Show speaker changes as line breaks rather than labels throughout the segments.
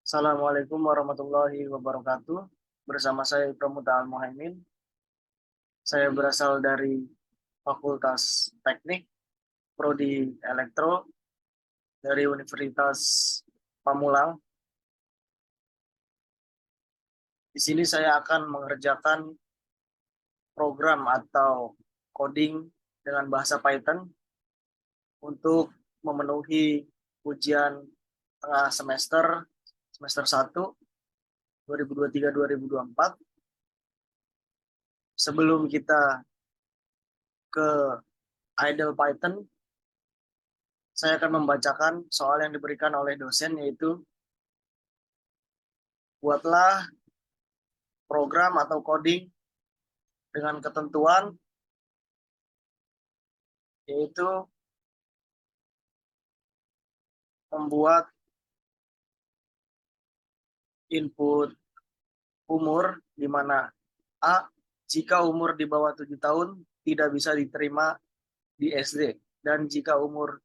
Assalamualaikum warahmatullahi wabarakatuh. Bersama saya Pramuta Al-Muhaimin. Saya berasal dari Fakultas Teknik, Prodi Elektro dari Universitas Pamulang. Di sini saya akan mengerjakan program atau coding dengan bahasa Python untuk memenuhi ujian tengah semester 1 2023-2024. Sebelum kita ke idle Python, saya akan membacakan soal yang diberikan oleh dosen, yaitu buatlah program atau coding dengan ketentuan, yaitu membuat input umur, di mana A, jika umur di bawah 7 tahun tidak bisa diterima di SD, dan jika umur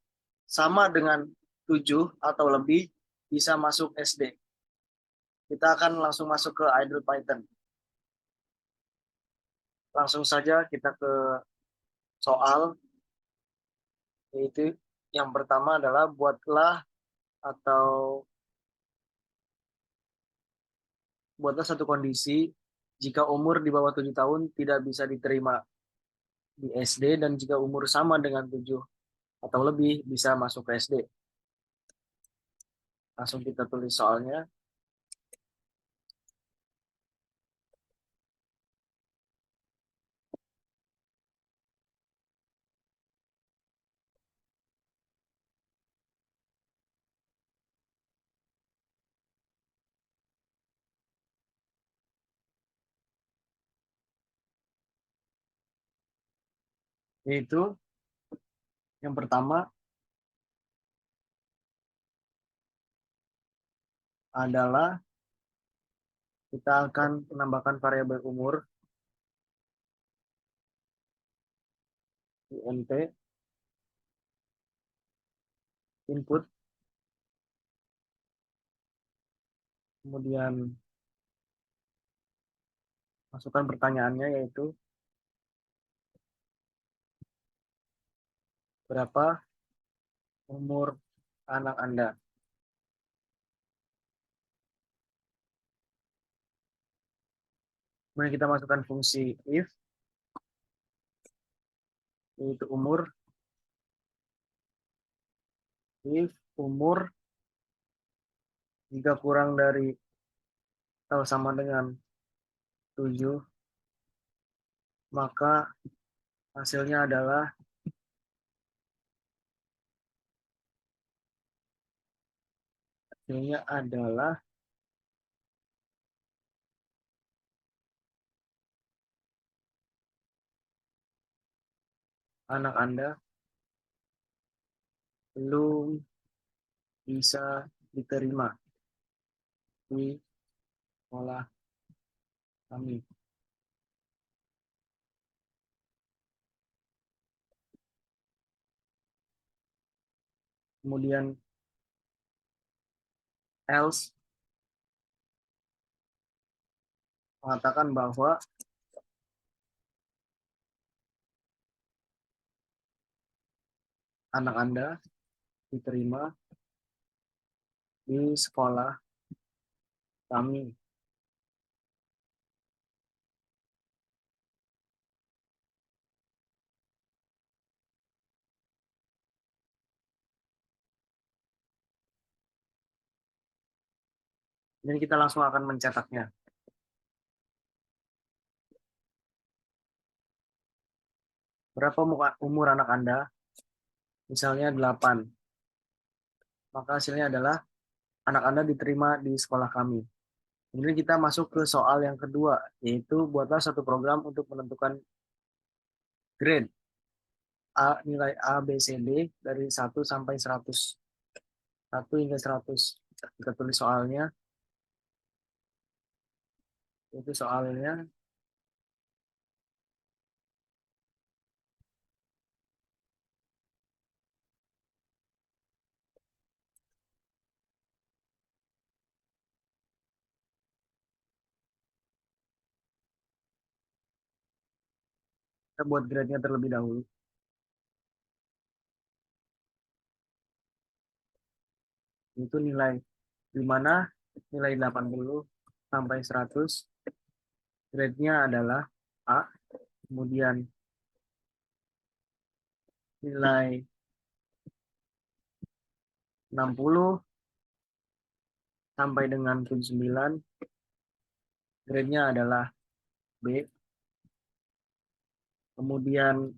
sama dengan 7 atau lebih bisa masuk SD. Kita akan langsung masuk ke idle Python. Langsung saja kita ke soal, yaitu yang pertama adalah atau buatlah satu kondisi jika umur di bawah 7 tahun tidak bisa diterima di SD, dan jika umur sama dengan 7 atau lebih bisa masuk ke SD. Langsung kita tulis soalnya. Yaitu yang pertama adalah kita akan menambahkan variabel umur int input, kemudian masukkan pertanyaannya, yaitu berapa umur anak Anda. Kemudian kita masukkan fungsi yaitu if umur jika kurang dari atau sama dengan 7, maka hasilnya adalah anak Anda belum bisa diterima di sekolah kami. Kemudian else mengatakan bahwa anak Anda diterima di sekolah kami. Dan kita langsung akan mencetaknya. Berapa umur anak Anda? Misalnya 8. Maka hasilnya adalah anak Anda diterima di sekolah kami. Kemudian kita masuk ke soal yang kedua, yaitu buatlah satu program untuk menentukan grade nilai A, B, C, D dari 1 sampai 100. 1 hingga 100. Kita tulis soalnya. Itu soalnya Kita buat grade-nya terlebih dahulu. Itu nilai di mana nilai 80 sampai 100 grade-nya adalah A. Kemudian nilai 60 sampai dengan 79 grade-nya adalah B. Kemudian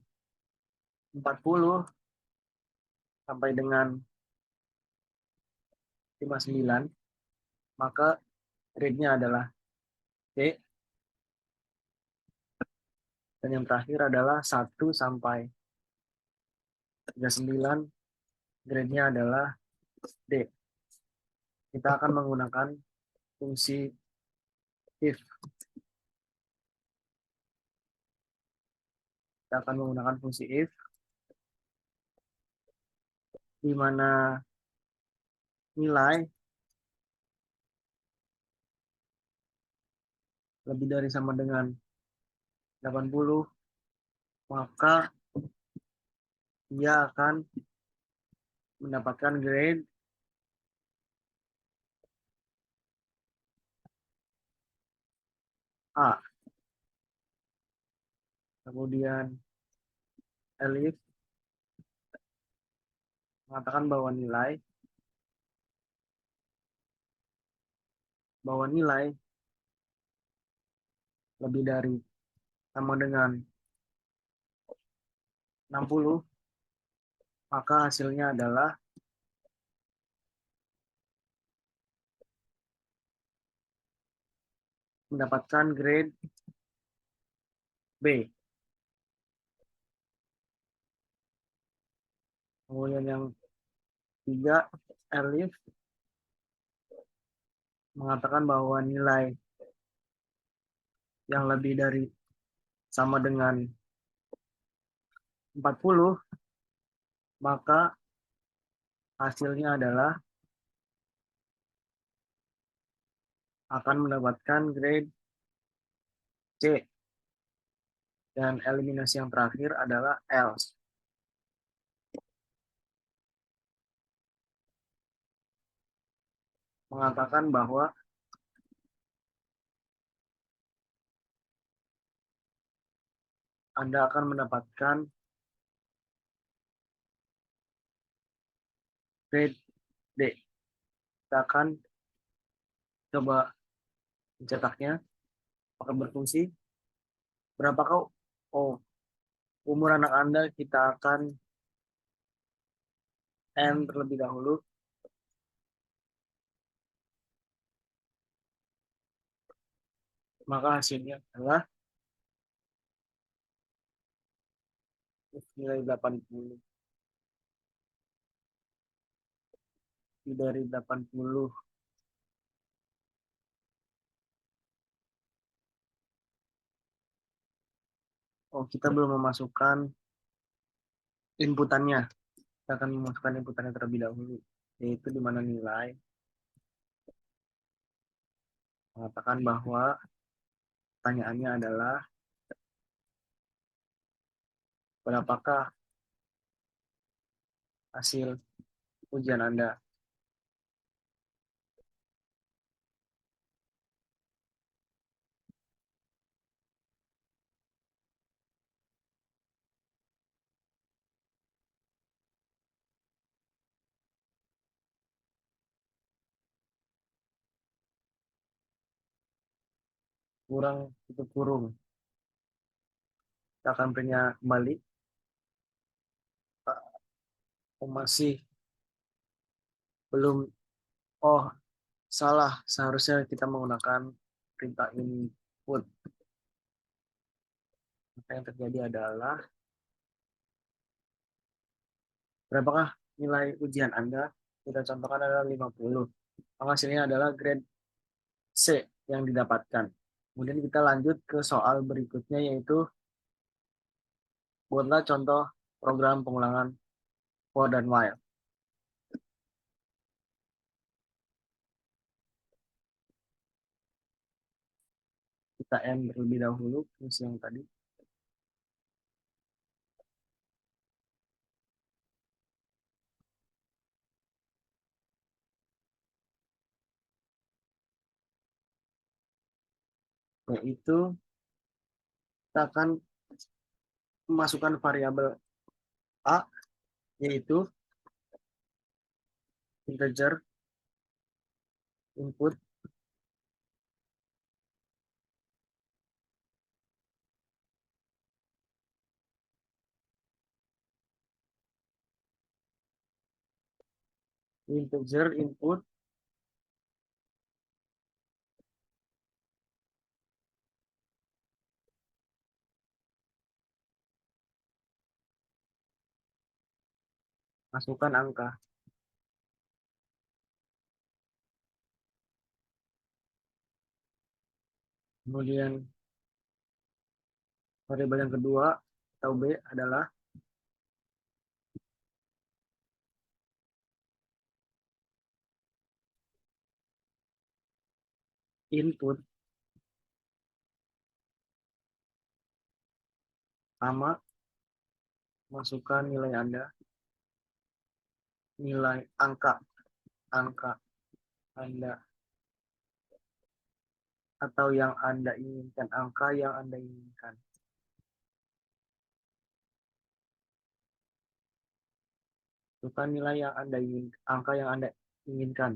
40 sampai dengan 59 maka grade-nya adalah C. Dan yang terakhir adalah 1 sampai 39 grade-nya adalah D. Kita akan menggunakan fungsi if. Kita akan menggunakan fungsi if di mana nilai lebih dari sama dengan 80 maka dia akan mendapatkan grade A. Kemudian elif mengatakan bahwa nilai lebih dari sama dengan 60 maka hasilnya adalah mendapatkan grade B. Kemudian yang tiga, elif mengatakan bahwa nilai yang lebih dari sama dengan 40 maka hasilnya adalah akan mendapatkan grade C. Dan eliminasi yang terakhir adalah else. Mengatakan bahwa Anda akan mendapatkan grade D. Kita akan coba mencetaknya. Akan berfungsi. Berapakah umur anak Anda? Kita akan N terlebih dahulu. Maka hasilnya adalah nilai 80. Dari 80 kita belum memasukkan inputannya. Kita akan memasukkan inputannya terlebih dahulu, yaitu di mana nilai mengatakan bahwa pertanyaannya adalah berapakah hasil ujian Anda. Kurang itu kurung. Kita akan printnya kembali. Masih belum. Salah. Seharusnya kita menggunakan perintah input. Maka yang terjadi adalah berapakah nilai ujian Anda? Kita contohkan adalah 50. Maka hasilnya adalah grade C yang didapatkan. Kemudian kita lanjut ke soal berikutnya, yaitu buatlah contoh program pengulangan for dan while. Kita M terlebih dahulu, fungsi yang tadi. yaitu kita akan memasukkan variabel A, yaitu integer input masukkan angka. Kemudian variabel yang kedua atau B adalah input sama masukkan nilai Anda, nilai angka Anda atau yang Anda inginkan, angka yang Anda inginkan. Masukkan nilai yang Anda inginkan, angka yang Anda inginkan.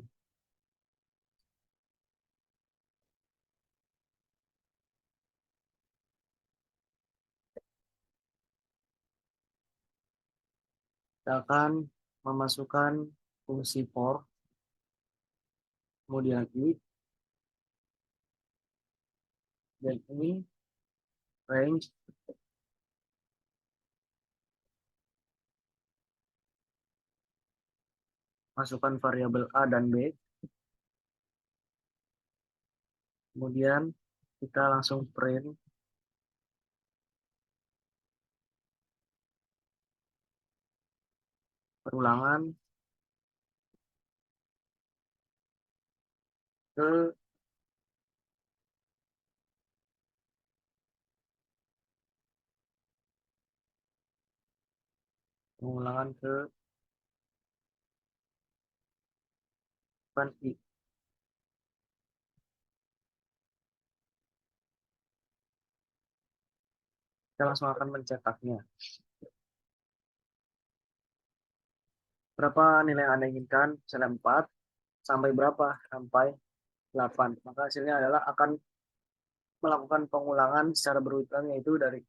Kita akan memasukkan fungsi for, kemudian i, dan ini range, masukkan variabel A dan B, kemudian kita langsung print perulangan ke pengulangan ke i. Kita langsung akan mencetaknya. Berapa nilai yang Anda inginkan? Misalnya 4, sampai berapa? Sampai 8. Maka hasilnya adalah akan melakukan pengulangan secara berurutan, yaitu dari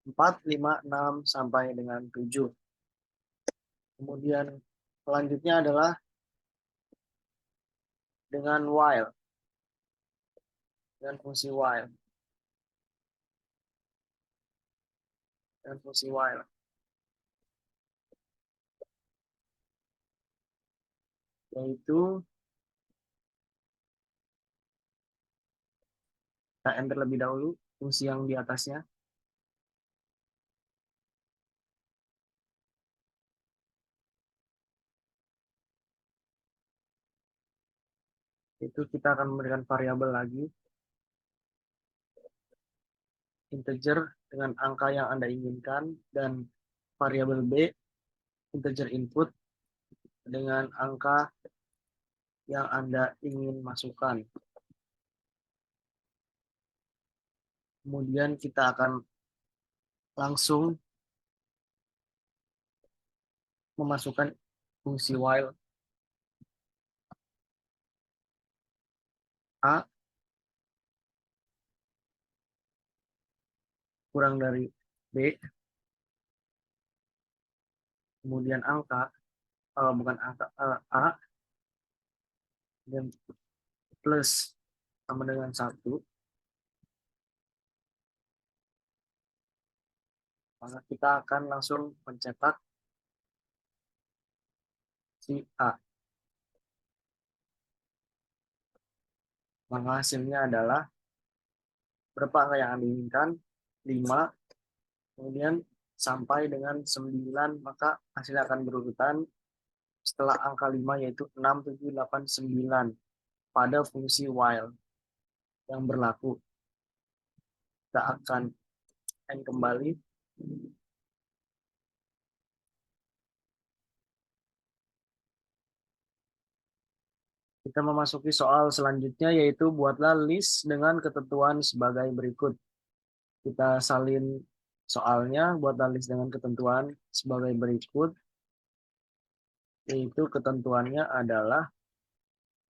4, 5, 6, sampai dengan 7. Kemudian selanjutnya adalah dengan while, dengan fungsi while. Dengan fungsi while. Yaitu kita enter lebih dahulu fungsi yang di atasnya. Itu kita akan memberikan variabel lagi, integer dengan angka yang Anda inginkan, dan variabel B, integer input dengan angka yang Anda ingin masukkan. Kemudian kita akan langsung memasukkan fungsi while A kurang dari B, kemudian angka, bukan angka, A, dan plus sama dengan 1, maka kita akan langsung mencetak si A. Maka hasilnya adalah berapa angka yang Anda inginkan? 5, kemudian sampai dengan 9, maka hasilnya akan berurutan setelah angka 5, yaitu 6, 7, 8, 9 pada fungsi while yang berlaku. Kita akan end kembali. Kita memasuki soal selanjutnya, yaitu buatlah list dengan ketentuan sebagai berikut. Kita salin soalnya, buatlah list dengan ketentuan sebagai berikut, yaitu ketentuannya adalah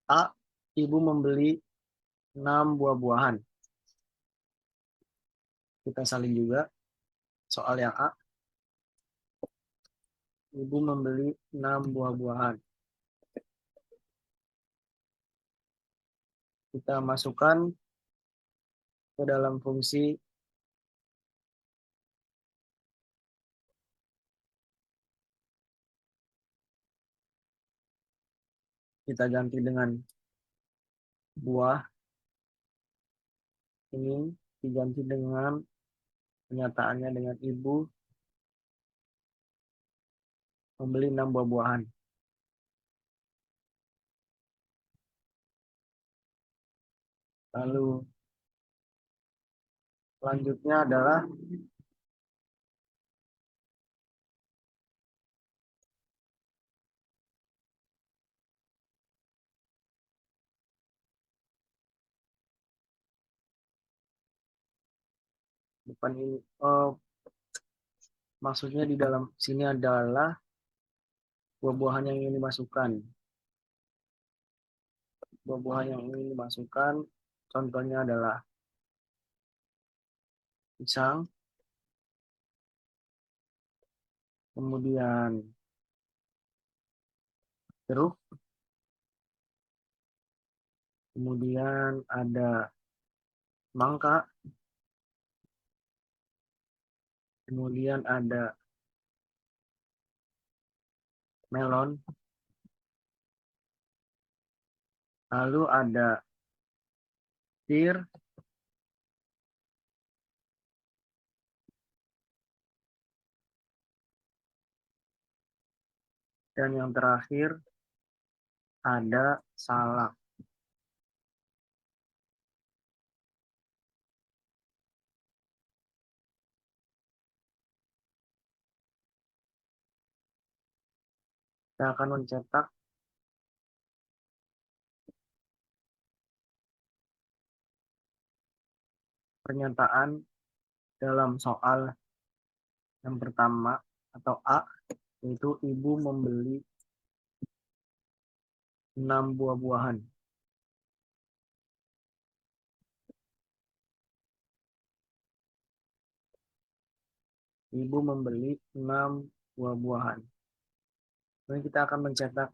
A. Ibu membeli 6 buah-buahan. Kita salin juga soal yang A. Ibu membeli 6 buah-buahan. Kita masukkan ke dalam fungsi kita ganti dengan buah, ini diganti dengan kenyataannya dengan ibu membeli 6 buah-buahan. Lalu selanjutnya adalah depan ini, maksudnya di dalam sini adalah buah-buahan yang ingin dimasukkan. Buah-buahan yang ingin dimasukkan contohnya adalah pisang, kemudian jeruk, kemudian ada mangga, kemudian ada melon, lalu ada pir, dan yang terakhir ada salak. Saya akan mencetak pernyataan dalam soal yang pertama atau A, yaitu ibu membeli 6 buah-buahan. Ibu membeli 6 buah-buahan. Kemudian kita akan mencetak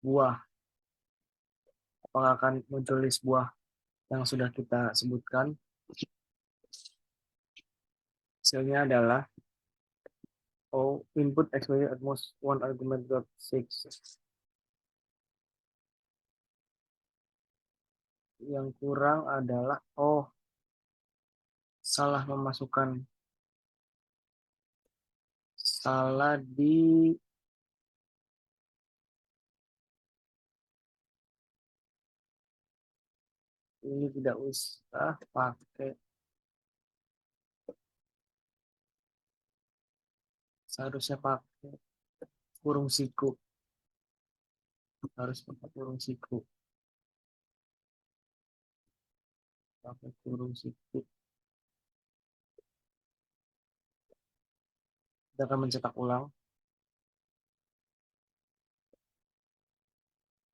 buah. Apakah akan muncul list buah yang sudah kita sebutkan? Hasilnya adalah input expression at most one argument dot 6. Yang kurang adalah salah memasukkan, salah di ini, tidak usah pakai, seharusnya pakai kurung siku, harus pakai kurung siku, pakai kurung siku. Kita akan mencetak ulang.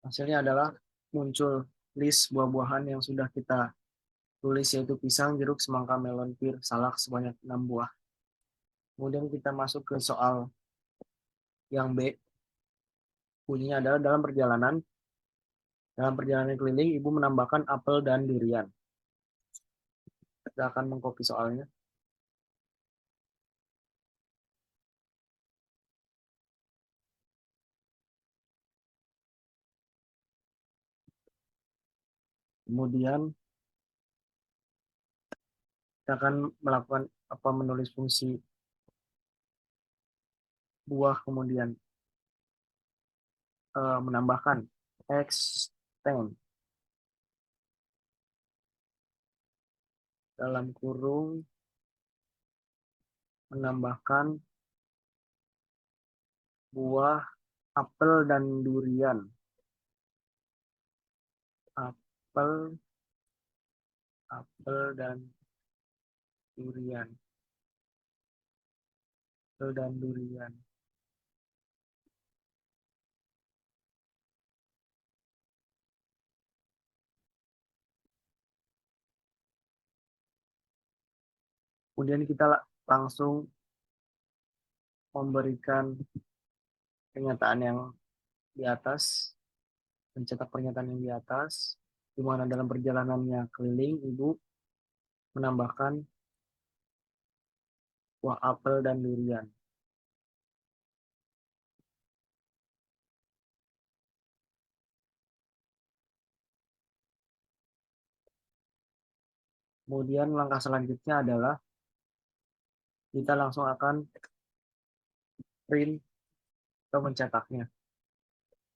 Hasilnya adalah muncul list buah-buahan yang sudah kita tulis, yaitu pisang, jeruk, semangka, melon, pir, salak sebanyak 6 buah. Kemudian kita masuk ke soal yang B. Bunyinya adalah dalam perjalanan keliling, ibu menambahkan apel dan durian. Kita akan mengcopy soalnya. Kemudian kita akan melakukan menulis fungsi buah, kemudian menambahkan extend dalam kurung, menambahkan buah apel dan durian. Apel, apel dan durian. Apel dan durian. Kemudian kita langsung memberikan pernyataan yang di atas, mencetak pernyataan yang di atas, di mana dalam perjalanannya keliling, Ibu menambahkan buah apel dan durian. Kemudian langkah selanjutnya adalah kita langsung akan print atau mencetaknya.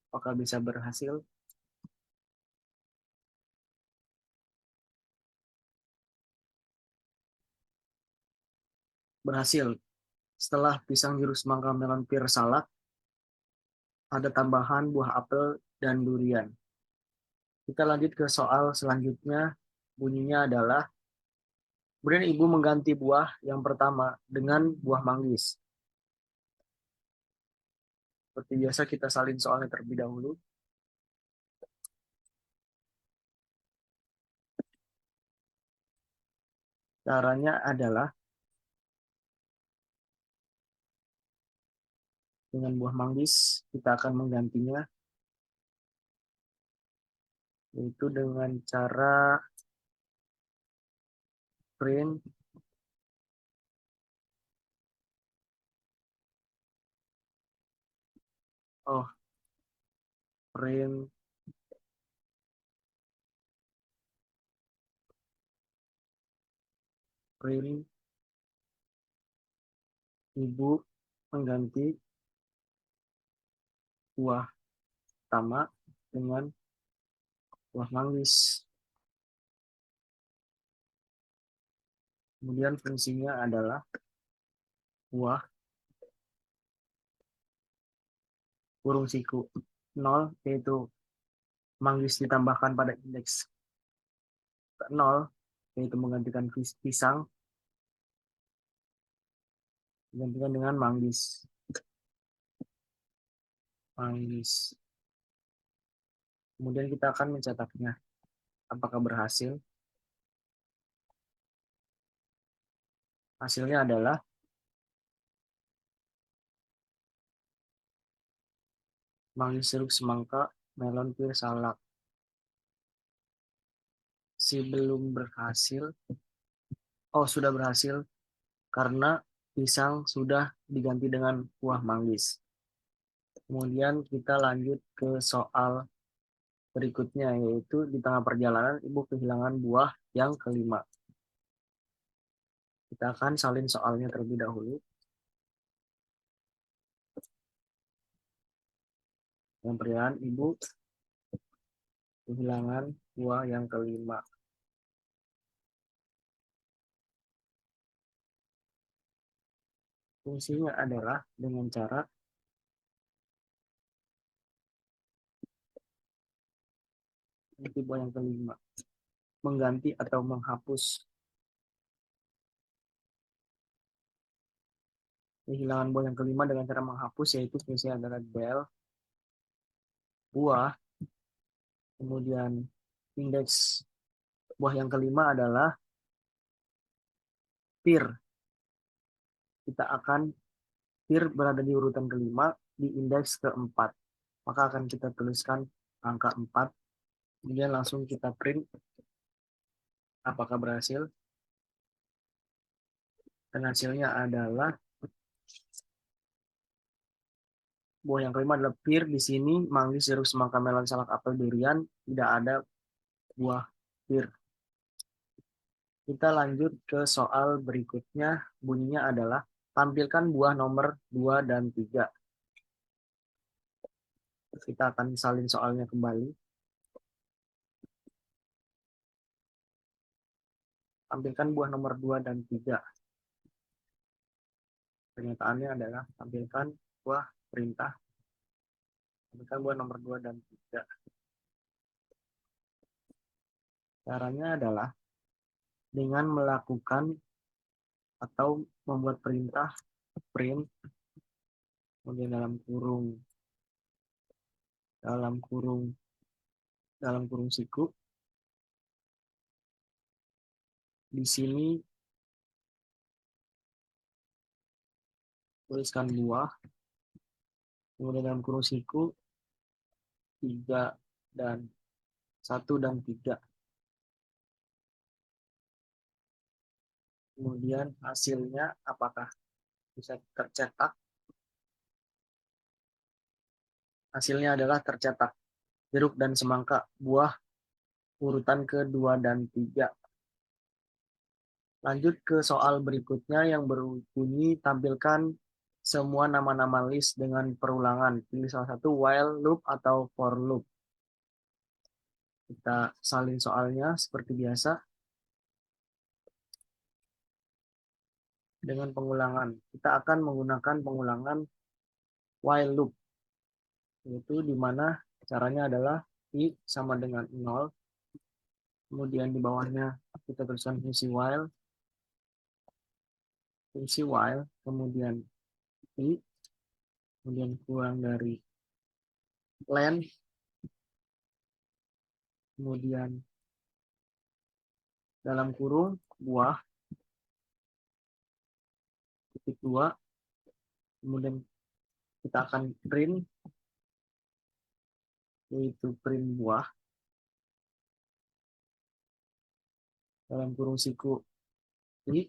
Apakah bisa berhasil? Berhasil. Setelah pisang, juru semangka, melon, pir, salak, ada tambahan buah apel dan durian. Kita lanjut ke soal selanjutnya. Bunyinya adalah, kemudian Ibu mengganti buah yang pertama dengan buah manggis. Seperti biasa kita salin soalnya terlebih dahulu. Caranya adalah dengan buah manggis kita akan menggantinya, yaitu dengan cara print oh print print Ibu mengganti buah pertama dengan buah manggis. Kemudian fungsinya adalah buah kurung siku 0, yaitu manggis ditambahkan pada indeks ke 0, yaitu menggantikan pisang, digantikan dengan manggis. Manggis. Kemudian kita akan mencetaknya. Apakah berhasil? Hasilnya adalah manggis, jeruk semangka, melon, pir, salak. Si belum berhasil. Oh, sudah berhasil karena pisang sudah diganti dengan buah manggis. Kemudian kita lanjut ke soal berikutnya, yaitu di tengah perjalanan Ibu kehilangan buah yang kelima. Kita akan salin soalnya terlebih dahulu. Yang perjalanan Ibu kehilangan buah yang kelima. Fungsinya adalah dengan cara ganti buah yang kelima, mengganti atau menghapus kehilangan buah yang kelima dengan cara menghapus, yaitu fungsinya adalah del buah, kemudian indeks buah yang kelima adalah pir. Kita akan pir berada di urutan kelima di indeks keempat. Maka akan kita tuliskan angka 4. Kemudian langsung kita print. Apakah berhasil? Dan hasilnya adalah buah yang kelima adalah pir. Di sini manggis, jeruk, semangka, melon, salak, apel, durian. Tidak ada buah pir. Kita lanjut ke soal berikutnya. Bunyinya adalah tampilkan buah nomor 2 dan 3. Kita akan salin soalnya kembali. Tampilkan buah nomor 2 dan 3. Pernyataannya adalah tampilkan buah perintah Kita buat nomor 2 dan 3. Caranya adalah dengan melakukan atau membuat perintah print, kemudian dalam kurung dalam kurung siku. Di sini tuliskan buah, kemudian dalam kurung siku 3 dan 1 dan 3. Kemudian hasilnya apakah bisa tercetak? Hasilnya adalah tercetak jeruk dan semangka, buah urutan ke-2 dan 3. Lanjut ke soal berikutnya yang berbunyi tampilkan semua nama-nama list dengan perulangan. Pilih salah satu while loop atau for loop. Kita salin soalnya seperti biasa dengan pengulangan. Kita akan menggunakan pengulangan while loop, yaitu di mana caranya adalah i sama dengan 0. Kemudian di bawahnya kita tuliskan fungsi while, kemudian i, kemudian kurang dari len, kemudian dalam kurung buah titik 2, kemudian kita akan print, yaitu print buah dalam kurung siku i,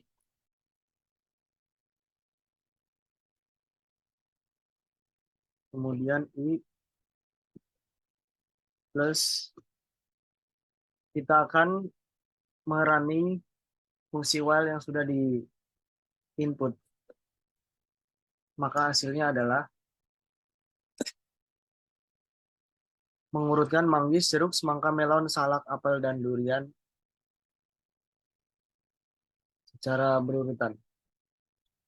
kemudian i plus kita akan merunning fungsi while yang sudah di input. Maka hasilnya adalah mengurutkan manggis, jeruk, semangka, melon, salak, apel, dan durian secara berurutan.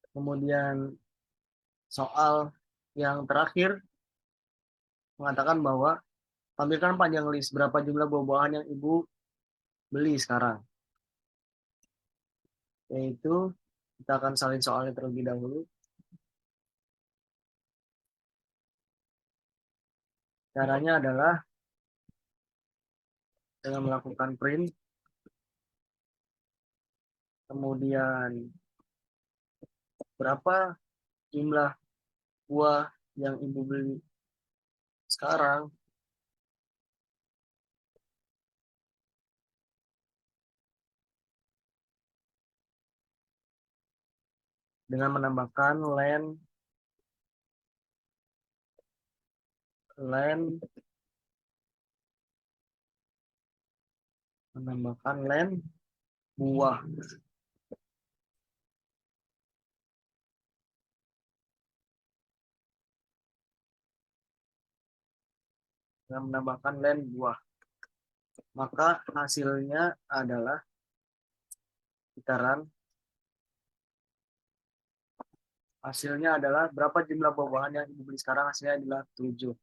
Kemudian soal yang terakhir mengatakan bahwa tampilkan panjang list berapa jumlah buah-buahan yang ibu beli sekarang. Yaitu kita akan salin soalnya terlebih dahulu. Caranya adalah dengan melakukan print, kemudian berapa jumlah buah yang ibu beli sekarang, dengan menambahkan len buah. Dengan menambahkan len buah. Maka hasilnya adalah kitaran. Hasilnya adalah berapa jumlah buah-buahan yang ibu beli sekarang, hasilnya adalah 7.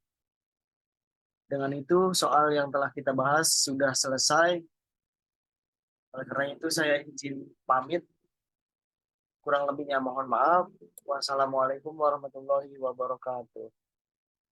Dengan itu soal yang telah kita bahas sudah selesai. Oleh karena itu saya izin pamit. Kurang lebihnya mohon maaf. Wassalamualaikum warahmatullahi wabarakatuh.